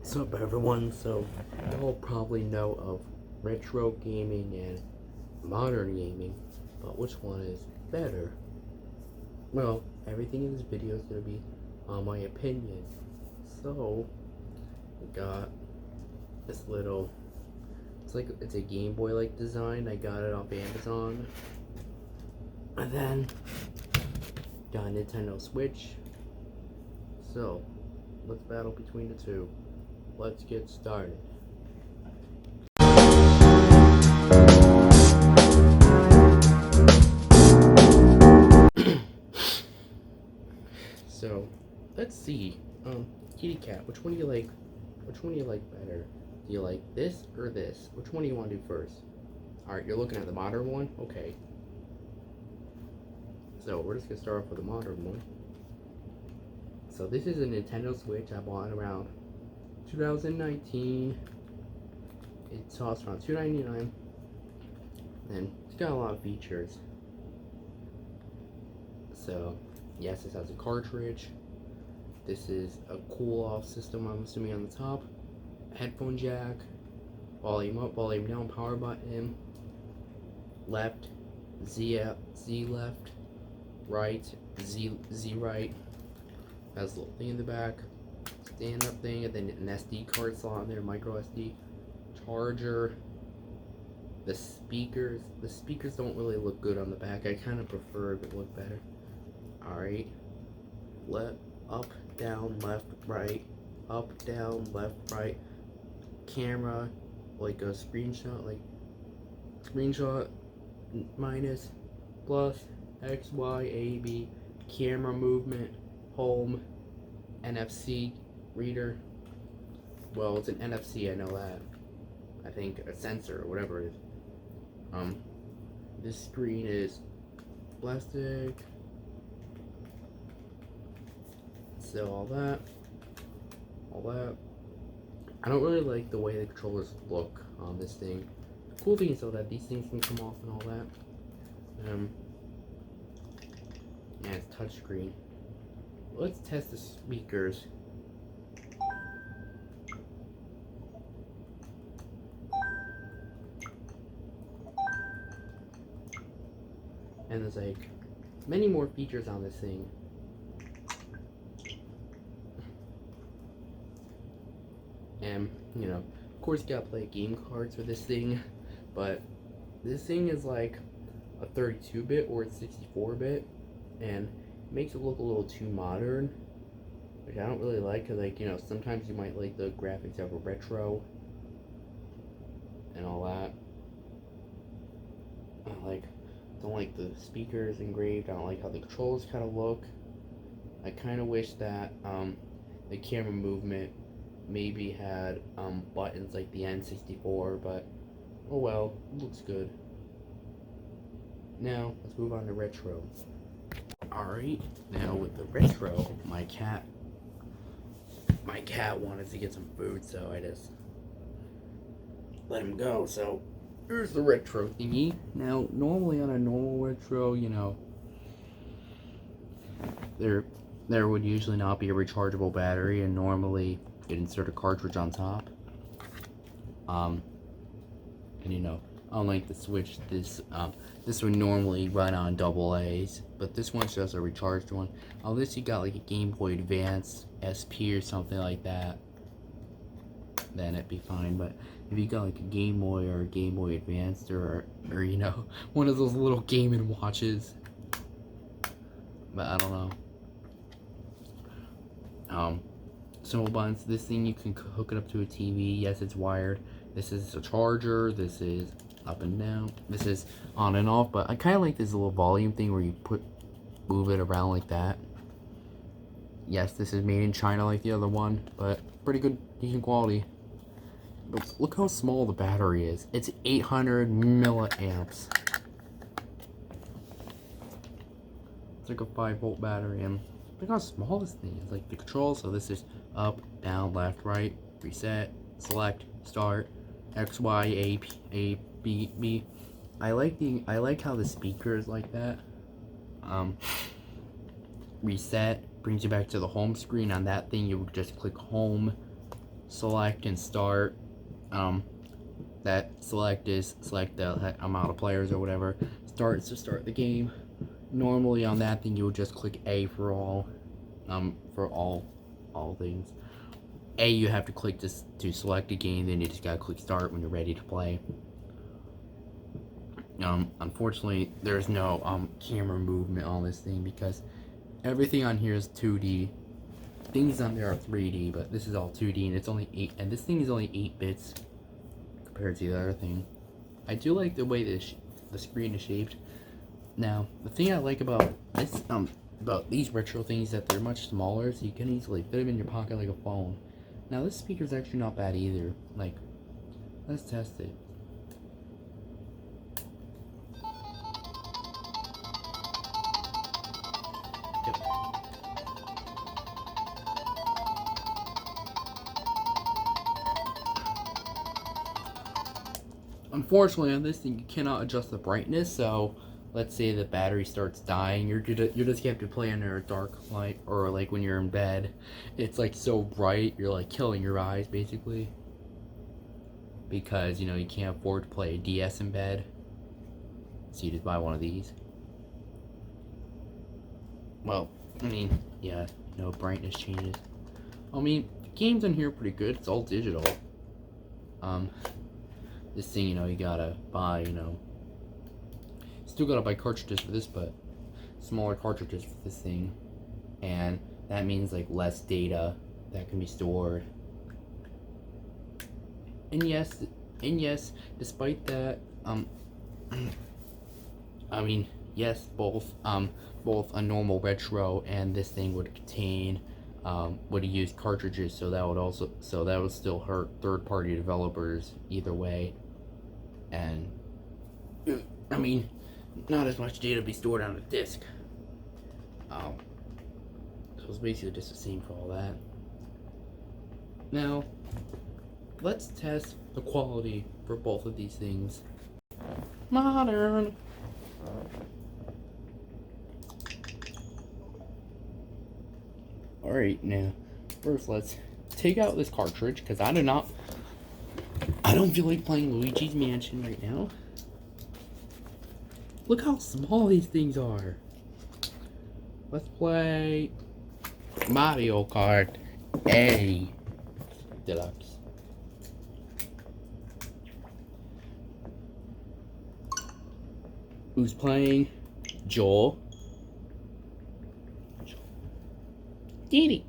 What's up, everyone? So, you all probably know of retro gaming and modern gaming, but which one is better? Well, everything in this video is going to be on my opinion. So, we got this little, it's a Game Boy like design. I got it off Amazon. And then, got a Nintendo Switch. So, let's battle between the two. Let's get started. So, let's see. Kitty cat, which one do you like? Which one do you like better? Do you like this or this? Which one do you want to do first? Alright, you're looking at the modern one? Okay. So, we're just gonna start off with the modern one. So, this is a Nintendo Switch I bought around 2019. It costs around $2.99, and it's got a lot of features. So, yes, this has a cartridge. This is a cool-off system, I'm assuming, on the top. Headphone jack, volume up, volume down, power button, left, Z left, right, Z right. Has a little thing in the back, stand-up thing, and then an SD card slot in there, micro SD, charger. The speakers don't really look good on the back. I kind of prefer if it looked better. Alright, up, down, left, right, up, down, left, right. Camera, like a screenshot, minus, plus, X, Y, A, B. Camera movement, home, NFC reader. Well, it's an NFC, I know that. I think a sensor or whatever it is. This screen is plastic. So all that. I don't really like the way the controllers look on this thing. The cool thing is though that these things can come off and all that. Yeah, it's touchscreen. Let's test the speakers. And there's like many more features on this thing. And, you know, of course you gotta play game cards with this thing, but this thing is like a 32-bit or a 64-bit, and it makes it look a little too modern, which I don't really like, because, like, you know, sometimes you might like the graphics of a retro and all that. Don't like the speakers engraved. I don't like how the controls kind of look. I kind of wish that the camera movement maybe had buttons like the N64, but oh well, it looks good. Now let's move on to retro. Alright, now with the retro, my cat wanted to get some food, so I just let him go. So here's the retro thingy. Now, normally on a normal retro, you know, there would usually not be a rechargeable battery, and normally you'd insert a cartridge on top. And you know, unlike the Switch, this would normally run on AA's, but this one's just a recharged one. Unless you got like a Game Boy Advance SP or something like that, then it'd be fine. But if you got like a Game Boy or a Game Boy Advanced or you know, one of those little Game & Watches, but I don't know. Simple buttons. This thing you can hook it up to a TV. Yes, it's wired. This is a charger. This is up and down. This is on and off. But I kind of like this little volume thing where you move it around like that. Yes, this is made in China like the other one, but pretty good, decent quality. But look how small the battery is. It's 800 milliamps. It's like a 5-volt battery, and look how small this thing is. Like the controls. So this is up, down, left, right, reset, select, start, X, Y, A, B, B. I like how the speaker is like that. Reset brings you back to the home screen. On that thing, you would just click home, select and start. That select is select the amount of players or whatever. Start is to start the game. Normally on that thing you would just click A for all things. A, you have to click this to select a game, then you just gotta click start when you're ready to play. Unfortunately, there's no camera movement on this thing because everything on here is 2D. Things on there are 3D, but this is all 2D, and it's only 8. And this thing is only 8 bits compared to the other thing. I do like the way the screen is shaped. Now, the thing I like about this about these retro things that they're much smaller, so you can easily fit them in your pocket like a phone. Now, this speaker is actually not bad either. Like, let's test it. Unfortunately, on this thing, you cannot adjust the brightness, so let's say the battery starts dying, you just have to play under a dark light, or like when you're in bed, it's like so bright, you're like killing your eyes, basically. Because, you know, you can't afford to play a DS in bed, so you just buy one of these. Well, I mean, yeah, no brightness changes. I mean, the games on here are pretty good, it's all digital. This thing, you know, you gotta buy, you know, still gotta buy cartridges for this, but smaller cartridges for this thing, and that means like less data that can be stored. And yes, despite that, I mean, yes, both a normal retro and this thing would contain would use cartridges, so that would still hurt third-party developers either way. And I mean, not as much data to be stored on a disk. So it's basically just the same for all that. Now, let's test the quality for both of these things. Modern. Alright, now, first let's take out this cartridge, because I don't feel like playing Luigi's Mansion right now. Look how small these things are. Let's play Mario Kart A Deluxe. Who's playing? Joel. Diddy.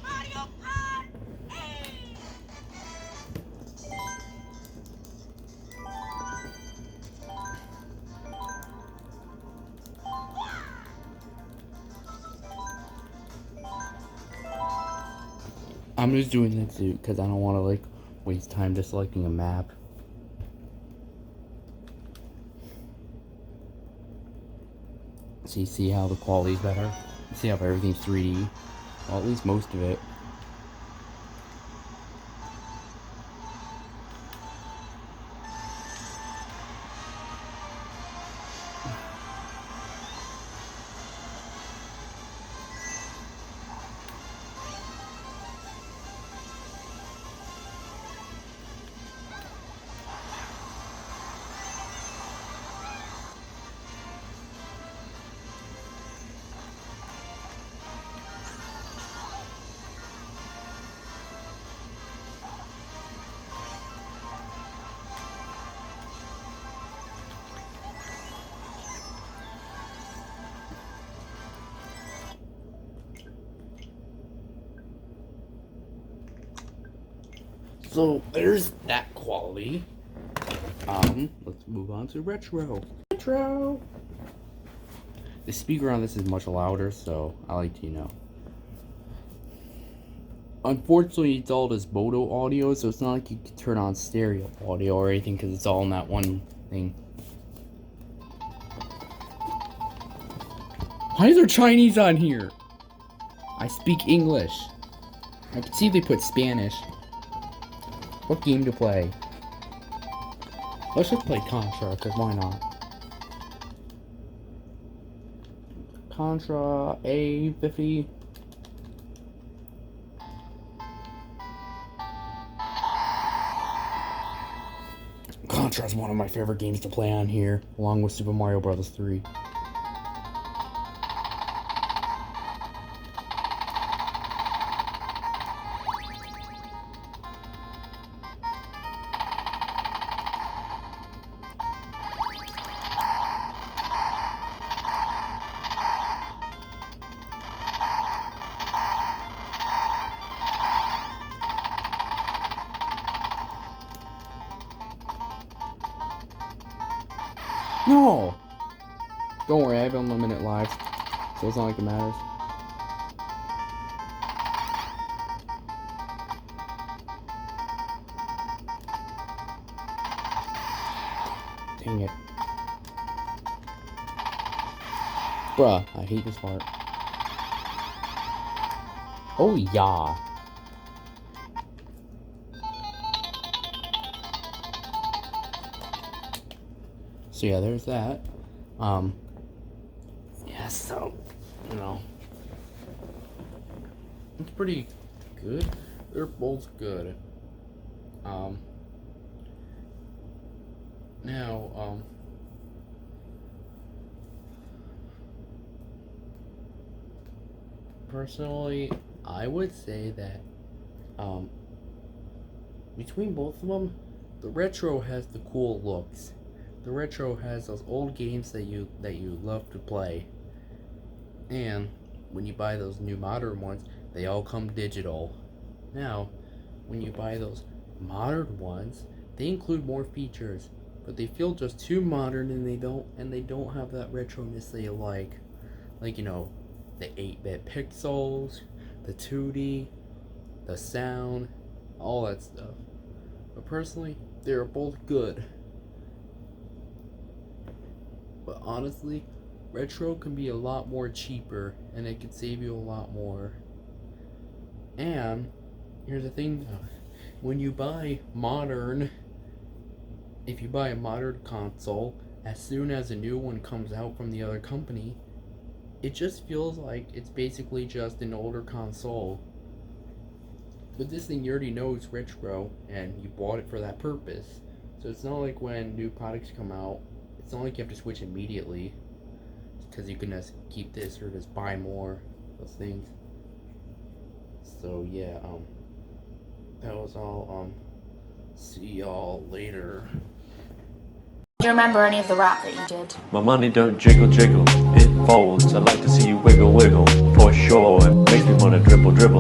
Mario Kart! I'm just doing this because I don't want to like waste time just selecting a map. So you see how the quality's better? You see how everything's 3D? Well, at least most of it. So there's that quality. Let's move on to retro. Retro. The speaker on this is much louder, so I like to, you know. Unfortunately, it's all this Moto audio, so it's not like you can turn on stereo audio or anything because it's all in that one thing. Why is there Chinese on here? I speak English. I can see they put Spanish. What game to play? Let's just play Contra, because why not? Contra A50. Contra is one of my favorite games to play on here, along with Super Mario Bros. 3. No! Don't worry, I have unlimited lives, so it's not like it matters. Dang it. Bruh, I hate this part. Oh yeah. So yeah, there's that. Yeah, so, you know, it's pretty good. They're both good. Now, personally, I would say that, between both of them, the retro has the cool looks. The retro has those old games that you love to play, and when you buy those new modern ones, they all come digital. Now, when you buy those modern ones, they include more features, but they feel just too modern, and they don't have that retroness that you like, you know, the 8-bit pixels, the 2D, the sound, all that stuff. But personally, they're both good. But honestly, retro can be a lot more cheaper, and it can save you a lot more. And here's the thing though, when you buy modern, if you buy a modern console, as soon as a new one comes out from the other company, it just feels like it's basically just an older console. But this thing, you already know it's retro, and you bought it for that purpose. So it's not like when new products come out, it's not like you have to switch immediately, because you can just keep this or just buy more of those things. So yeah, that was all. See y'all later. Do you remember any of the rap that you did? My money don't jiggle jiggle, it folds. I like to see you wiggle wiggle, for sure. It makes me wanna dribble dribble.